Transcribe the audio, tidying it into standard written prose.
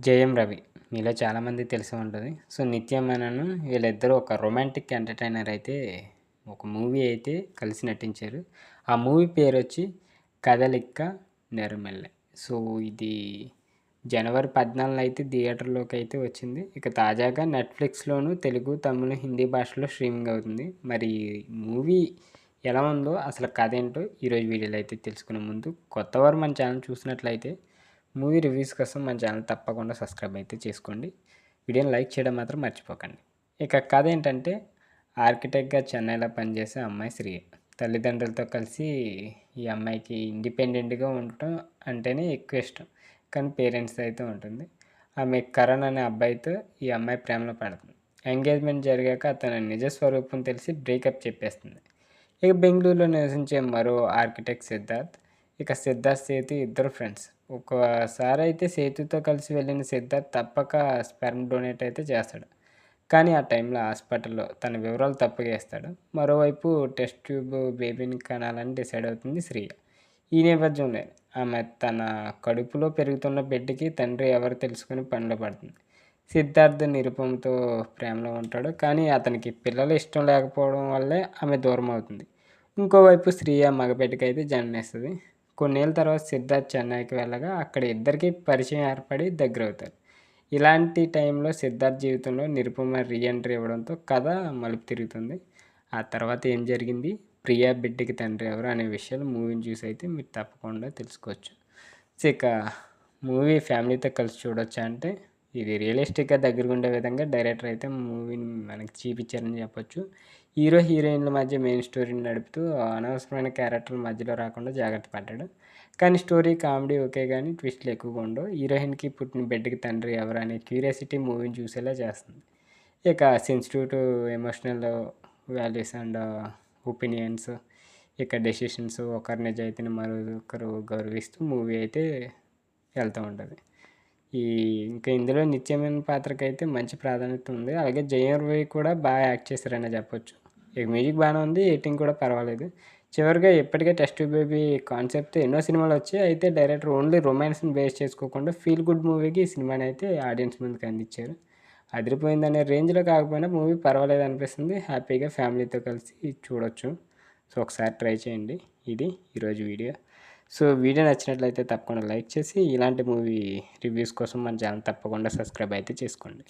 జయం రవి మీలో చాలామంది తెలిసే ఉంటుంది. సో, నిత్య మేనన్ వీళ్ళిద్దరూ ఒక రొమాంటిక్ ఎంటర్‌టైనర్ అయితే ఒక మూవీ అయితే కలిసి నటించారు. ఆ మూవీ పేరొచ్చి 'కదలిక్క నెరమెల్లె'. సో, ఇది జనవరి 14 అయితే థియేటర్‌లోకి అయితే వచ్చింది. ఇక తాజాగా నెట్‌ఫ్లిక్స్‌లోను తెలుగు, తమిళ్, హిందీ భాషలో స్ట్రీమింగ్ అవుతుంది. మరి మూవీ ఎలా ఉందో అసలు కథ ఏంటో ఈరోజు వీడియోలో అయితే తెలుసుకునే ముందు కొత్తవారు మన ఛానల్ చూసినట్లయితే మూవీ రివ్యూస్ కోసం మన ఛానల్ తప్పకుండా సబ్స్క్రైబ్ అయితే చేసుకోండి. వీడియోని లైక్ చేయడం మాత్రం మర్చిపోకండి. ఇక కథ ఏంటంటే ఆర్కిటెక్ట్‌గా చెన్నైలో పనిచేసే అమ్మాయి శ్రియ. తల్లిదండ్రులతో కలిసి ఈ అమ్మాయికి ఇండిపెండెంట్‌గా ఉండటం అంటేనే ఎక్కువ ఇష్టం. కానీ పేరెంట్స్ అయితే ఉంటుంది. ఆమె కరణ్ అనే అబ్బాయితో ఈ అమ్మాయి ప్రేమలో పడుతుంది. ఎంగేజ్మెంట్ జరిగాక అతని నిజ స్వరూపం తెలిసి బ్రేకప్ చెప్పేస్తుంది. ఇక బెంగళూరులో నివసించే మరో ఆర్కిటెక్ట్ సిద్ధార్థ్. ఇక సిద్ధార్థ్, సేతు ఇద్దరు ఫ్రెండ్స్. ఒక్కసారి అయితే సేతుతో కలిసి వెళ్ళిన సిద్ధార్థ్ తప్పక స్పెర్మ్ డొనేట్ అయితే చేస్తాడు. కానీ ఆ టైంలో హాస్పిటల్‌లో తన వివరాలు తప్పుగా ఇస్తాడు. మరోవైపు టెస్ట్ ట్యూబ్ బేబీని కనాలని డిసైడ్ అవుతుంది శ్రియ. ఈ నేపథ్యంలో ఆమె తన కడుపులో పెరుగుతున్న బిడ్డకి తండ్రి ఎవరో తెలుసుకొని పనిలో పడుతుంది. సిద్ధార్థ్ నిరుపమతో ప్రేమలో ఉంటాడు. కానీ అతనికి పిల్లలు ఇష్టం లేకపోవడం వల్లే ఆమె దూరం అవుతుంది. ఇంకోవైపు శ్రియ మగబిడ్డకైతే జన్మనిస్తుంది. కొన్నేళ్ళ తర్వాత సిద్ధార్థ్ చెన్నైకి వెళ్ళగా అక్కడ ఇద్దరికి పరిచయం ఏర్పడి దగ్గరవుతారు. ఇలాంటి టైంలో సిద్ధార్థ్ జీవితంలో నిరుపమ రీఎంట్రీ ఇవ్వడంతో కథ మలుపు తిరుగుతుంది. ఆ తర్వాత ఏం జరిగింది, ప్రియా బిడ్డకి తండ్రి ఎవరు అనే విషయాలు మూవీని చూసి అయితే మీరు తప్పకుండా తెలుసుకోవచ్చు. సో, ఇక మూవీ ఫ్యామిలీతో కలిసి చూడొచ్చా అంటే ఇది రియలిస్టిక్‌గా దగ్గరగుండే విధంగా డైరెక్టర్ అయితే మూవీని మనకి చూపించారని చెప్పొచ్చు. హీరో, హీరోయిన్ల మధ్య మెయిన్ స్టోరీని నడుపుతూ అనవసరమైన క్యారెక్టర్లు మధ్యలో రాకుండా జాగ్రత్త పడ్డాడు. కానీ స్టోరీ, కామెడీ ఓకే గానీ ట్విస్టులు ఎక్కువగా ఉండవు. హీరోయిన్‌కి పుట్టిన బిడ్డకి తండ్రి ఎవరు అనే క్యూరియాసిటీ మూవీని చూసేలా చేస్తుంది. ఇక sensitive to emotional values and opinions, ఇక డెసిషన్స్, ఒకరి నిజాయితీని మరొకరు గౌరవిస్తూ మూవీ అయితే వెళ్తూ ఉంటుంది. ఇంకా ఇందులో నిత్య మేనన్ పాత్రకైతే మంచి ప్రాధాన్యత ఉంది. అలాగే జయం రవి కూడా బాగా యాక్ట్ చేశారనే చెప్పొచ్చు. ఇక మ్యూజిక్ బాగానే ఉంది, ఎడిటింగ్ కూడా పర్వాలేదు. చివరిగా ఇప్పటికే టెస్ట్ బేబీ కాన్సెప్ట్‌తో ఎన్నో సినిమాలు వచ్చాయి. అయితే డైరెక్టర్ ఓన్లీ రొమాన్స్‌ని బేస్ చేసుకోకుండా ఫీల్ గుడ్ మూవీకి ఈ సినిమాని అయితే ఆడియన్స్ ముందుకు అందించారు. అదిరిపోయిందనే రేంజ్‌లో కాకపోయినా మూవీ పర్వాలేదు అనిపిస్తుంది. హ్యాపీగా ఫ్యామిలీతో కలిసి చూడొచ్చు. సో, ఒకసారి ట్రై చేయండి. ఇది ఈరోజు వీడియో. సో, వీడియో నచ్చినట్లయితే తప్పకుండా లైక్ చేసి ఇలాంటి మూవీ రివ్యూస్ కోసం మన ఛానల్ తప్పకుండా సబ్స్క్రైబ్ అయితే చేసుకోండి.